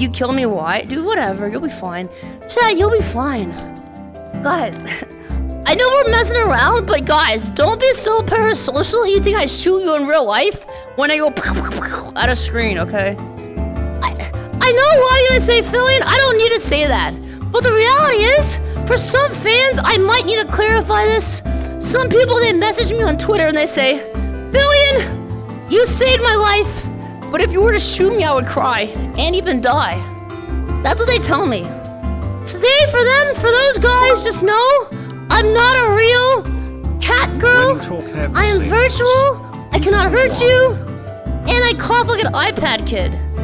You kill me, why? Dude, whatever, you'll be fine. Chat, you'll be fine. Guys, I know we're messing around, but guys, don't be so parasocial you think I shoot you in real life when I go at a screen, okay? I know why you would say Filian, I don't need to say that. But the reality is, for some fans, I might need to clarify this. Some people, they message me on Twitter and they say, Filian, you saved my life, but if you were to shoot me, I would cry and even die. That's what they tell me. Today, for those guys, just know, I'm not a real cat girl. I am virtual, I cannot hurt you, and I cough like an iPad kid.